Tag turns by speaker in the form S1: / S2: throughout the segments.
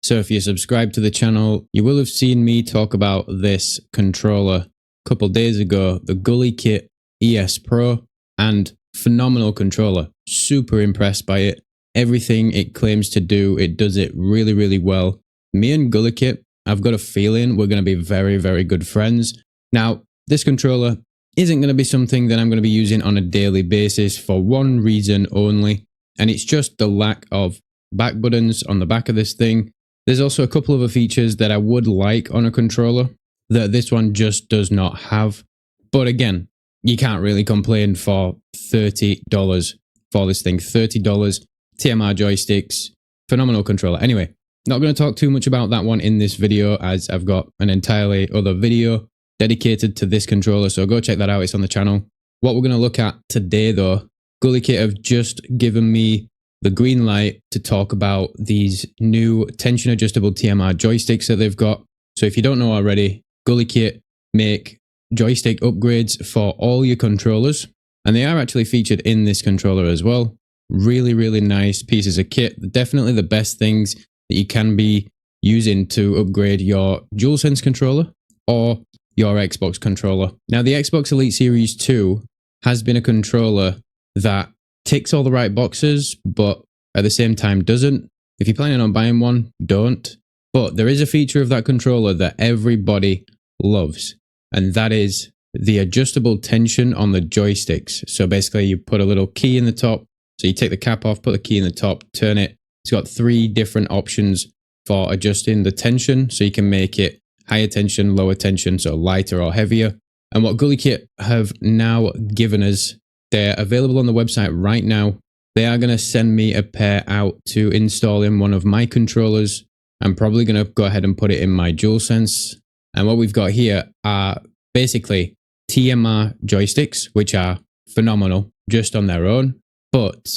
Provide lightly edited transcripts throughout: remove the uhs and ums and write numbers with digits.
S1: So if you subscribe to the channel, you will have seen me talk about this controller a couple days ago, the GuliKit ES Pro, and phenomenal controller. Super impressed by it. Everything it claims to do, it does it really, really well. Me and GuliKit, I've got a feeling we're going to be very, very good friends. Now, this controller isn't going to be something that I'm going to be using on a daily basis for one reason only, and it's just the lack of back buttons on the back of this thing. There's also a couple of other features that I would like on a controller that this one just does not have. But again, you can't really complain for $30 for this thing. $30, TMR joysticks, phenomenal controller. Anyway, not going to talk too much about that one in this video, as I've got an entirely other video dedicated to this controller, so go check that out. It's on the channel. What we're going to look at today though, GuliKit have just given me the green light to talk about these new tension adjustable TMR joysticks that they've got. So if you don't know already, GuliKit make joystick upgrades for all your controllers, and they are actually featured in this controller as well. Really, really nice pieces of kit. Definitely the best things that you can be using to upgrade your DualSense controller or your Xbox controller. Now, the Xbox Elite Series 2 has been a controller that ticks all the right boxes, but at the same time doesn't. If you're planning on buying one, don't. But there is a feature of that controller that everybody loves, and that is the adjustable tension on the joysticks. So basically you put a little key in the top, so you take the cap off, put the key in the top, turn it. It's got 3 different options for adjusting the tension, so you can make it higher tension, lower tension, so lighter or heavier. And what GuliKit have now given us, they're available on the website right now. They are going to send me a pair out to install in one of my controllers. I'm probably going to go ahead and put it in my DualSense. And what we've got here are basically TMR joysticks, which are phenomenal just on their own. But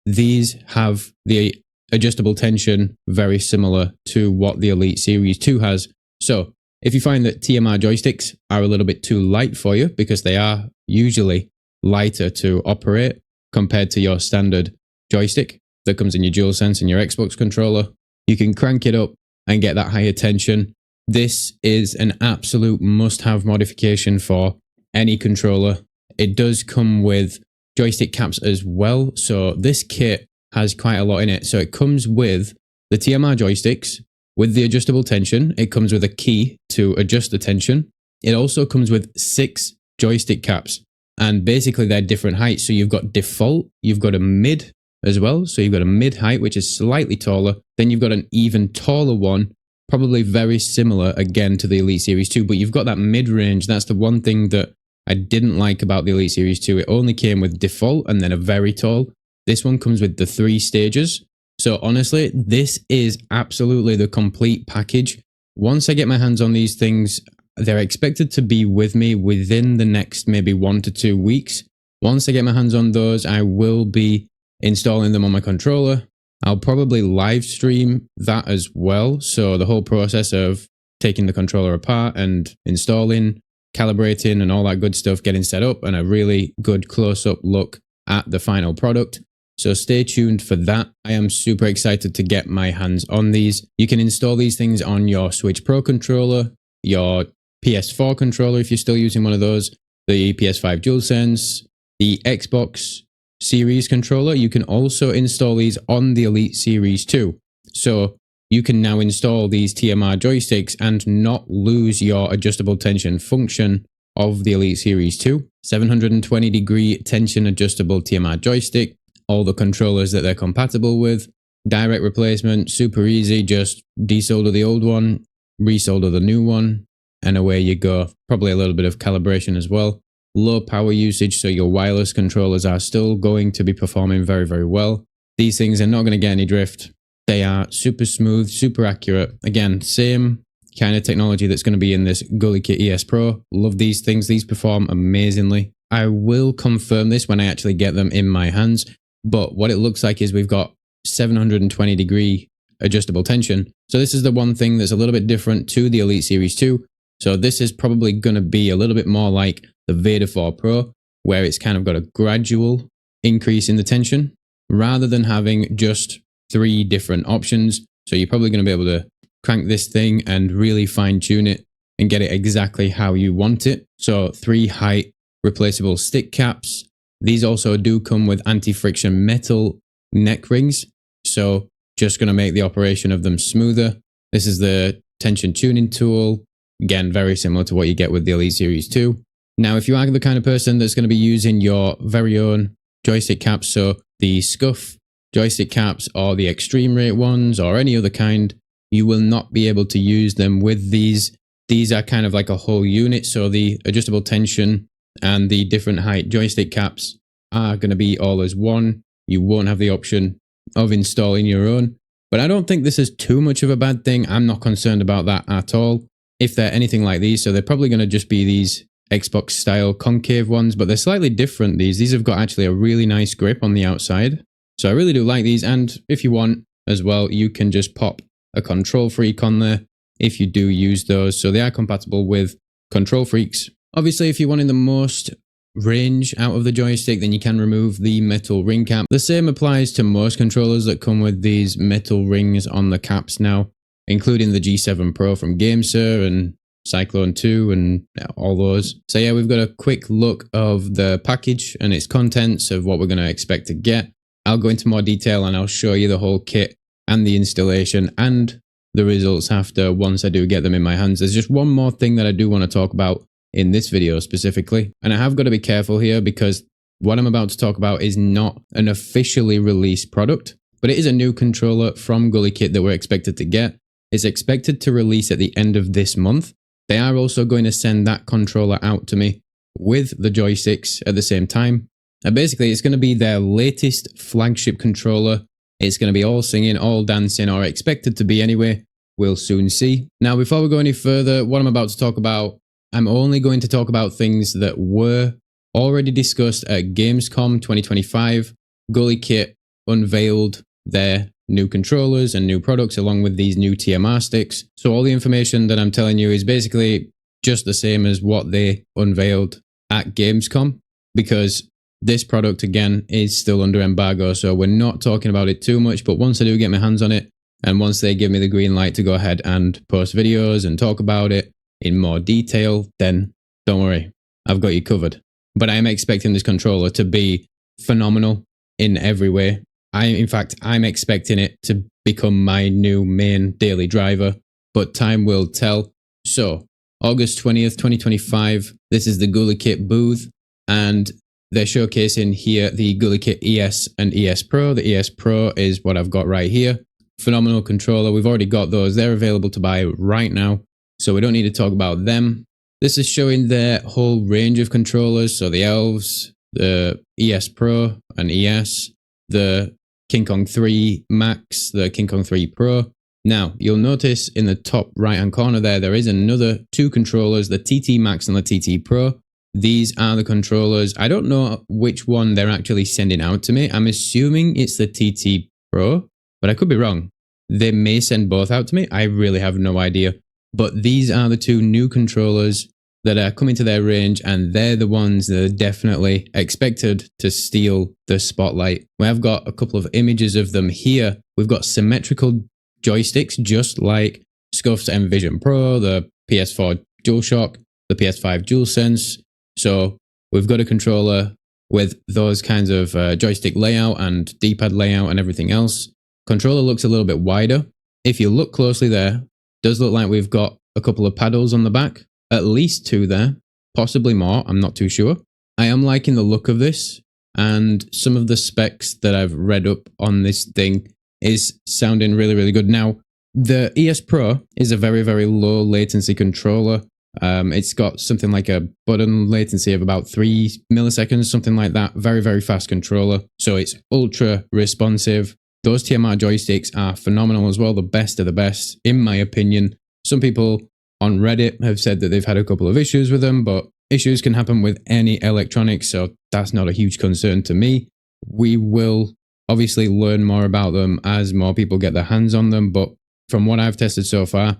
S1: these have the adjustable tension very similar to what the Elite Series 2 has. So if you find that TMR joysticks are a little bit too light for you, because they are usually lighter to operate compared to your standard joystick that comes in your DualSense and your Xbox controller, you can crank it up and get that higher tension. This is an absolute must-have modification for any controller. It does come with joystick caps as well, so this kit has quite a lot in it. So it comes with the TMR joysticks with the adjustable tension. It comes with a key to adjust the tension. It also comes with 6 joystick caps, and basically they're different heights. So you've got default, you've got a mid as well. So you've got a mid height, which is slightly taller. Then you've got an even taller one, probably very similar again to the Elite Series 2, but you've got that mid range. That's the one thing that I didn't like about the Elite Series 2. It only came with default and then a very tall. This one comes with the 3 stages. So honestly, this is absolutely the complete package. Once I get my hands on these things, they're expected to be with me within the next maybe 1 to 2 weeks. Once I get my hands on those, I will be installing them on my controller. I'll probably live stream that as well. So the whole process of taking the controller apart and installing, calibrating and all that good stuff, getting set up, and a really good close-up look at the final product. So stay tuned for that. I am super excited to get my hands on these. You can install these things on your Switch Pro controller, your PS4 controller if you're still using one of those, the PS5 DualSense, the Xbox Series controller. You can also install these on the Elite Series 2. So you can now install these TMR joysticks and not lose your adjustable tension function of the Elite Series 2. 720 degree tension adjustable TMR joystick, all the controllers that they're compatible with, direct replacement, super easy, just desolder the old one, resolder the new one, and away you go. Probably a little bit of calibration as well. Low power usage, so your wireless controllers are still going to be performing very, very well. These things are not going to get any drift. They are super smooth, super accurate. Again, same kind of technology that's going to be in this GuliKit ES Pro. Love these things. These perform amazingly. I will confirm this when I actually get them in my hands. But what it looks like is we've got 720 degree adjustable tension. So this is the one thing that's a little bit different to the Elite Series 2. So this is probably going to be a little bit more like the Vader 4 Pro, where it's kind of got a gradual increase in the tension rather than having just 3 different options. So you're probably going to be able to crank this thing and really fine tune it and get it exactly how you want it. So 3 height replaceable stick caps. These also do come with anti-friction metal neck rings. So just going to make the operation of them smoother. This is the tension tuning tool. Again, very similar to what you get with the Elite Series 2. Now, if you are the kind of person that's going to be using your very own joystick caps, so the Scuff joystick caps or the Extreme Rate ones or any other kind, you will not be able to use them with these. These are kind of like a whole unit, so the adjustable tension and the different height joystick caps are going to be all as one. You won't have the option of installing your own. But I don't think this is too much of a bad thing. I'm not concerned about that at all. If they're anything like these, so they're probably going to just be these Xbox style concave ones, but they're slightly different. These have got actually a really nice grip on the outside. So I really do like these. And if you want as well, you can just pop a Control Freak on there if you do use those. So they are compatible with Control Freaks. Obviously, if you're wanting the most range out of the joystick, then you can remove the metal ring cap. The same applies to most controllers that come with these metal rings on the caps now, including the G7 Pro from GameSir and Cyclone 2 and all those. So yeah, we've got a quick look of the package and its contents of what we're going to expect to get. I'll go into more detail and I'll show you the whole kit and the installation and the results after, once I do get them in my hands. There's just one more thing that I do want to talk about in this video specifically, and I have got to be careful here because what I'm about to talk about is not an officially released product, but it is a new controller from GuliKit that we're expected to get. It's expected to release at the end of this month. They are also going to send that controller out to me with the joysticks at the same time. And basically, it's going to be their latest flagship controller. It's going to be all singing, all dancing, or expected to be anyway. We'll soon see. Now, before we go any further, what I'm about to talk about, I'm only going to talk about things that were already discussed at Gamescom 2025. GuliKit unveiled their new controllers and new products along with these new TMR sticks. So all the information that I'm telling you is basically just the same as what they unveiled at Gamescom, because this product again is still under embargo. So we're not talking about it too much, but once I do get my hands on it and once they give me the green light to go ahead and post videos and talk about it in more detail, then don't worry, I've got you covered. But I am expecting this controller to be phenomenal in every way. In fact, I'm expecting it to become my new main daily driver, but time will tell. So, August 20th, 2025, this is the GuliKit booth, and they're showcasing here the GuliKit ES and ES Pro. The ES Pro is what I've got right here. Phenomenal controller. We've already got those. They're available to buy right now, so we don't need to talk about them. This is showing their whole range of controllers. So the Elves, the ES Pro and ES, the King Kong 3 Max, the King Kong 3 Pro. Now, you'll notice in the top right-hand corner there is another 2 controllers, the TT Max and the TT Pro. These are the controllers. I don't know which one they're actually sending out to me. I'm assuming it's the TT Pro, but I could be wrong. They may send both out to me. I really have no idea. But these are the 2 new controllers that are coming to their range, and they're the ones that are definitely expected to steal the spotlight. We have got a couple of images of them here. We've got symmetrical joysticks, just like Scuff's Envision Pro, the PS4 DualShock, the PS5 DualSense. So we've got a controller with those kinds of joystick layout and D-pad layout and everything else. Controller looks a little bit wider. If you look closely there, does look like we've got a couple of paddles on the back. At least 2 there, possibly more, I'm not too sure. I am liking the look of this, and some of the specs that I've read up on this thing is sounding really, really good. Now, the ES Pro is a very, very low latency controller. It's got something like a button latency of about 3 milliseconds, something like that. Very, very fast controller. So it's ultra responsive. Those TMR joysticks are phenomenal as well, the best of the best, in my opinion. Some people on Reddit have said that they've had a couple of issues with them, but issues can happen with any electronics, so that's not a huge concern to me. We will obviously learn more about them as more people get their hands on them, but from what I've tested so far,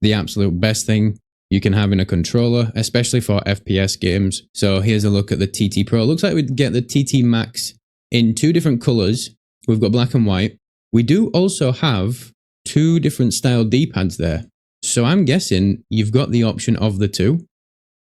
S1: the absolute best thing you can have in a controller, especially for FPS games. So here's a look at the TT Pro. It looks like we'd get the TT Max in 2 different colors. We've got black and white. We do also have two different style D-pads there. So I'm guessing you've got the option of the two,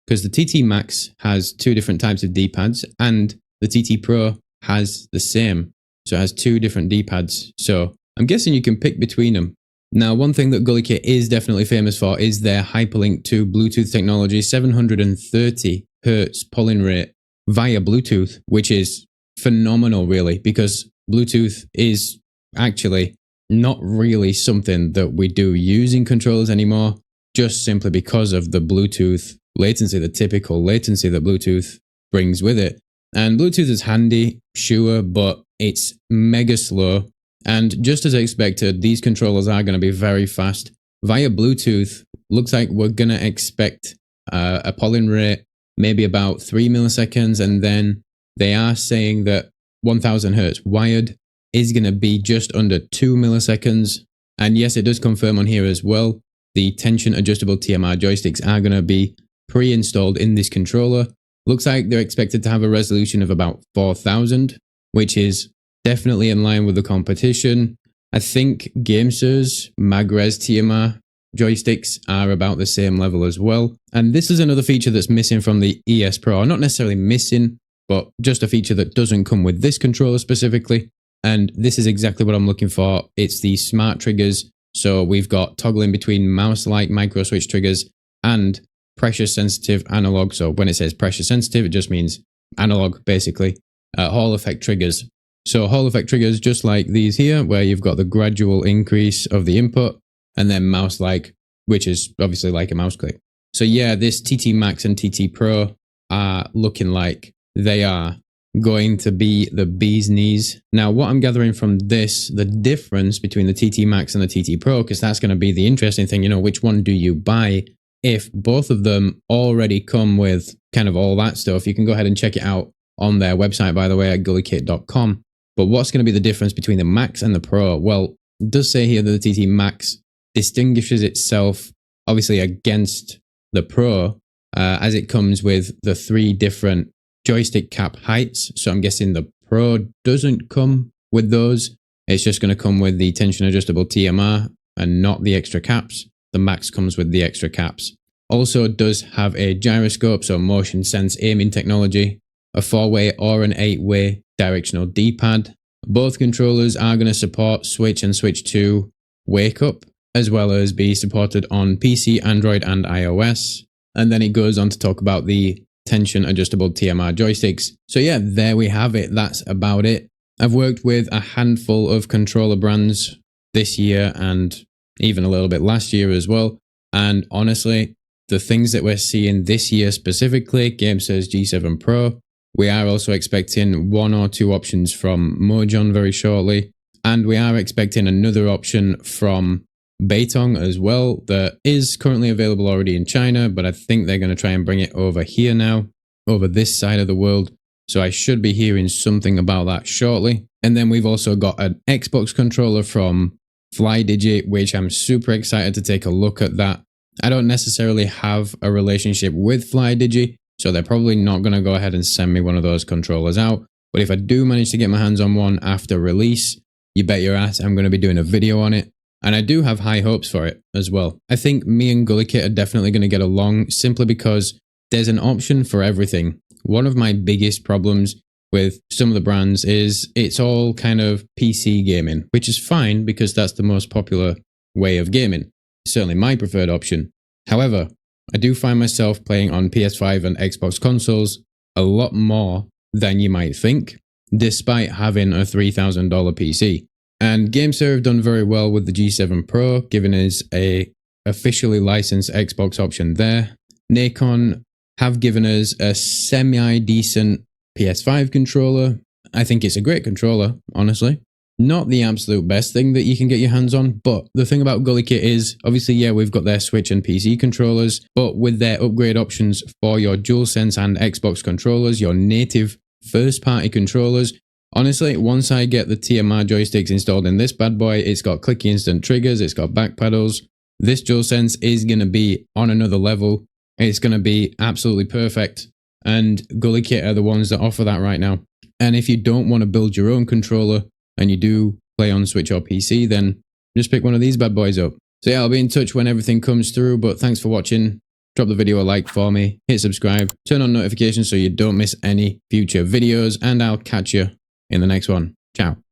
S1: because the TT Max has two different types of D-pads and the TT Pro has the same. So it has two different D-pads. So I'm guessing you can pick between them. Now, one thing that GuliKit is definitely famous for is their hyperlink to Bluetooth technology, 730 Hertz polling rate via Bluetooth, which is phenomenal, really, because Bluetooth is actually not really something that we do using controllers anymore, just simply because of the Bluetooth latency, the typical latency that Bluetooth brings with it. And Bluetooth is handy, sure, but it's mega slow. And just as I expected, these controllers are going to be very fast. Via Bluetooth, looks like we're going to expect a polling rate, maybe about 3 milliseconds. And then they are saying that 1000 Hertz wired is going to be just under 2 milliseconds. And yes, it does confirm on here as well. The tension adjustable TMR joysticks are going to be pre-installed in this controller. Looks like they're expected to have a resolution of about 4000, which is definitely in line with the competition. I think GameSir's MagRes TMR joysticks are about the same level as well. And this is another feature that's missing from the ES Pro. Not necessarily missing, but just a feature that doesn't come with this controller specifically. And this is exactly what I'm looking for. It's the smart triggers. So we've got toggling between mouse-like micro switch triggers and pressure sensitive analog. So when it says pressure sensitive, it just means analog, basically. Hall effect triggers. So Hall effect triggers just like these here, where you've got the gradual increase of the input, and then mouse-like, which is obviously like a mouse click. So yeah, this TT Max and TT Pro are looking like they are going to be the bee's knees. Now, what I'm gathering from this, the difference between the TT Max and the TT Pro, because that's going to be the interesting thing, which one do you buy? If both of them already come with kind of all that stuff, you can go ahead and check it out on their website, by the way, at GuliKit.com. But what's going to be the difference between the Max and the Pro? Well, it does say here that the TT Max distinguishes itself, obviously, against the Pro, as it comes with the 3 different joystick cap heights. So I'm guessing the Pro doesn't come with those. It's just going to come with the tension adjustable TMR and not the extra caps. The Max comes with the extra caps. Also, it does have a gyroscope, so motion sense aiming technology, a 4-way or an 8-way directional D-pad. Both controllers are going to support Switch and Switch 2 Wake Up, as well as be supported on PC, Android, and iOS. And then it goes on to talk about the tension adjustable TMR joysticks. So yeah, there we have it. That's about it. I've worked with a handful of controller brands this year and even a little bit last year as well. And honestly, the things that we're seeing this year specifically, GameSir's G7 Pro, we are also expecting 1 or 2 options from Mojon very shortly. And we are expecting another option from Beitong as well that is currently available already in China, but I think they're going to try and bring it over here now, over this side of the world. So I should be hearing something about that shortly. And then we've also got an Xbox controller from FlyDigi, which I'm super excited to take a look at that. I don't necessarily have a relationship with FlyDigi, so they're probably not going to go ahead and send me one of those controllers out. But if I do manage to get my hands on one after release, you bet your ass I'm going to be doing a video on it. And I do have high hopes for it as well. I think me and GuliKit are definitely going to get along simply because there's an option for everything. One of my biggest problems with some of the brands is it's all kind of PC gaming, which is fine because that's the most popular way of gaming. Certainly my preferred option. However, I do find myself playing on PS5 and Xbox consoles a lot more than you might think, despite having a $3,000 PC. And GameSir have done very well with the G7 Pro, giving us a officially licensed Xbox option there. Nacon have given us a semi-decent PS5 controller. I think it's a great controller, honestly. Not the absolute best thing that you can get your hands on, but the thing about GuliKit is, obviously, yeah, we've got their Switch and PC controllers, but with their upgrade options for your DualSense and Xbox controllers, your native first-party controllers, honestly, once I get the TMR joysticks installed in this bad boy, it's got clicky instant triggers, it's got back pedals. This DualSense is going to be on another level. It's going to be absolutely perfect. And GuliKit are the ones that offer that right now. And if you don't want to build your own controller and you do play on Switch or PC, then just pick one of these bad boys up. So yeah, I'll be in touch when everything comes through, but thanks for watching. Drop the video a like for me, hit subscribe, turn on notifications so you don't miss any future videos, and I'll catch you in the next one. Ciao.